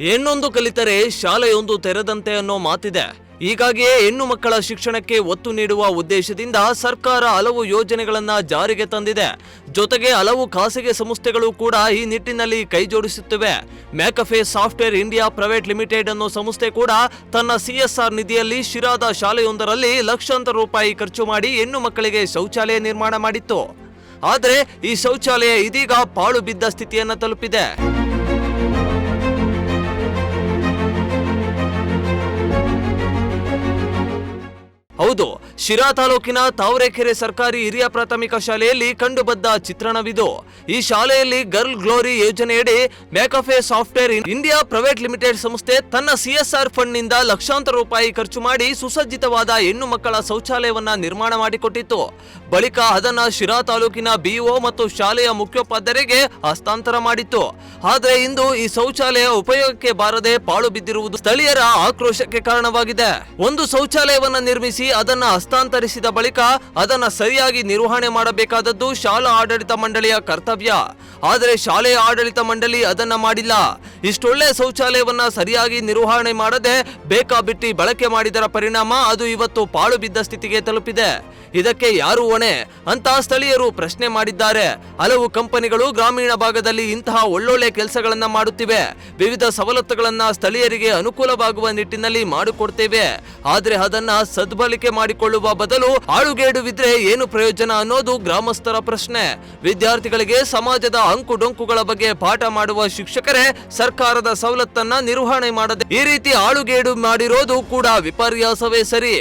ಹೆಣ್ಣೊಂದು ಕಲಿತರೆ ಶಾಲೆಯೊಂದು ತೆರೆದಂತೆ ಅನ್ನೋ ಮಾತಿದೆ. ಹೀಗಾಗಿಯೇ ಹೆಣ್ಣು ಮಕ್ಕಳ ಶಿಕ್ಷಣಕ್ಕೆ ಒತ್ತು ನೀಡುವ ಉದ್ದೇಶದಿಂದ ಸರ್ಕಾರ ಹಲವು ಯೋಜನೆಗಳನ್ನ ಜಾರಿಗೆ ತಂದಿದೆ. ಜೊತೆಗೆ ಹಲವು ಖಾಸಗಿ ಸಂಸ್ಥೆಗಳು ಕೂಡ ಈ ನಿಟ್ಟಿನಲ್ಲಿ ಕೈ ಜೋಡಿಸುತ್ತಿವೆ. ಮ್ಯಾಕಫೆ ಸಾಫ್ಟ್ವೇರ್ ಇಂಡಿಯಾ ಪ್ರೈವೇಟ್ ಲಿಮಿಟೆಡ್ ಅನ್ನೋ ಸಂಸ್ಥೆ ಕೂಡ ತನ್ನ CSR ನಿಧಿಯಲ್ಲಿ ಶಿರಾದ ಶಾಲೆಯೊಂದರಲ್ಲಿ ಲಕ್ಷಾಂತರ ರೂಪಾಯಿ ಖರ್ಚು ಮಾಡಿ ಹೆಣ್ಣು ಮಕ್ಕಳಿಗೆ ಶೌಚಾಲಯ ನಿರ್ಮಾಣ ಮಾಡಿತ್ತು. ಆದರೆ ಈ ಶೌಚಾಲಯ ಇದೀಗ ಪಾಳು ಬಿದ್ದ ಸ್ಥಿತಿಯನ್ನ ತಲುಪಿದೆ. ಹೌದು, ಶಿರಾ ತಾಲೂಕಿನ ತಾವರೆಕೆರೆ ಸರ್ಕಾರಿ ಹಿರಿಯ ಪ್ರಾಥಮಿಕ ಶಾಲೆಯಲ್ಲಿ ಕಂಡುಬಂದ ಚಿತ್ರಣವಿದು. ಈ ಶಾಲೆಯಲ್ಲಿ ಗರ್ಲ್ ಗ್ಲೋರಿ ಯೋಜನೆಯಡಿ ಮ್ಯಾಕಫೆ ಸಾಫ್ಟ್ವೇರ್ ಇಂಡಿಯಾ ಪ್ರೈವೇಟ್ ಲಿಮಿಟೆಡ್ ಸಂಸ್ಥೆ ತನ್ನ CSR ಫಂಡ್ ನಿಂದ ಲಕ್ಷಾಂತರ ರೂಪಾಯಿ ಖರ್ಚು ಮಾಡಿ ಸುಸಜ್ಜಿತವಾದ ಹೆಣ್ಣು ಮಕ್ಕಳ ಶೌಚಾಲಯವನ್ನ ನಿರ್ಮಾಣ ಮಾಡಿಕೊಟ್ಟಿತ್ತು. ಬಳಿಕ ಅದನ್ನ ಶಿರಾ ತಾಲೂಕಿನ BO ಮತ್ತು ಶಾಲೆಯ ಮುಖ್ಯೋಪಾಧ್ಯಾಯರಿಗೆ ಹಸ್ತಾಂತರ ಮಾಡಿತ್ತು. ಆದರೆ ಇಂದು ಈ ಶೌಚಾಲಯ ಉಪಯೋಗಕ್ಕೆ ಬಾರದೆ ಪಾಳು ಬಿದ್ದಿರುವುದು ಸ್ಥಳೀಯರ ಆಕ್ರೋಶಕ್ಕೆ ಕಾರಣವಾಗಿದೆ. ಒಂದು ಶೌಚಾಲಯವನ್ನ ನಿರ್ಮಿಸಿ ಅದನ್ನ ಹಸ್ತಾಂತರಿಸಿದ ಬಳಿಕ ಅದನ್ನ ಸರಿಯಾಗಿ ನಿರ್ವಹಣೆ ಮಾಡಬೇಕಾದದ್ದು ಶಾಲಾ ಆಡಳಿತ ಮಂಡಳಿಯ ಕರ್ತವ್ಯ. ಆದರೆ ಶಾಲೆಯ ಆಡಳಿತ ಮಂಡಳಿ ಅದನ್ನ ಮಾಡಿಲ್ಲ. ಇಷ್ಟೊಳ್ಳೆ ಶೌಚಾಲಯವನ್ನ ಸರಿಯಾಗಿ ನಿರ್ವಹಣೆ ಮಾಡದೆ ಬೇಕಾಬಿಟ್ಟಿ ಬಳಕೆ ಮಾಡಿದರ ಪರಿಣಾಮ ಅದು ಇವತ್ತು ಪಾಳು ಬಿದ್ದ ಸ್ಥಿತಿಗೆ ತಲುಪಿದೆ. ಇದಕ್ಕೆ ಯಾರು ಹೊಣೆ ಅಂತ ಸ್ಥಳೀಯರು ಪ್ರಶ್ನೆ ಮಾಡಿದ್ದಾರೆ. ಹಲವು ಕಂಪನಿಗಳು ಗ್ರಾಮೀಣ ಭಾಗದಲ್ಲಿ ಇಂತಹ ಒಳ್ಳೊಳ್ಳೆ ಕೆಲಸಗಳನ್ನ ಮಾಡುತ್ತಿವೆ. ವಿವಿಧ ಸವಲತ್ತುಗಳನ್ನ ಸ್ಥಳೀಯರಿಗೆ ಅನುಕೂಲವಾಗುವ ನಿಟ್ಟಿನಲ್ಲಿ ಮಾಡಿಕೊಡ್ತೇವೆ. ಆದ್ರೆ ಅದನ್ನ ಸದ್ಬಳಕೆ ಮಾಡಿಕೊಳ್ಳುವ ಬದಲು ಆಳುಗೇಡುವಿದ್ರೆ ಏನು ಪ್ರಯೋಜನ ಅನ್ನೋದು ಗ್ರಾಮಸ್ಥರ ಪ್ರಶ್ನೆ. ವಿದ್ಯಾರ್ಥಿಗಳಿಗೆ ಸಮಾಜದ ಅಂಕುಡೊಂಕುಗಳ ಬಗ್ಗೆ ಪಾಠ ಮಾಡುವ ಶಿಕ್ಷಕರೇ ಸರ್ಕಾರದ ಸವಲತ್ತನ್ನ ನಿರ್ವಹಣೆ ಮಾಡದೆ ಈ ರೀತಿ ಆಳುಗೇಡು ಮಾಡಿರೋದು ಕೂಡ ವಿಪರ್ಯಾಸವೇ ಸರಿ.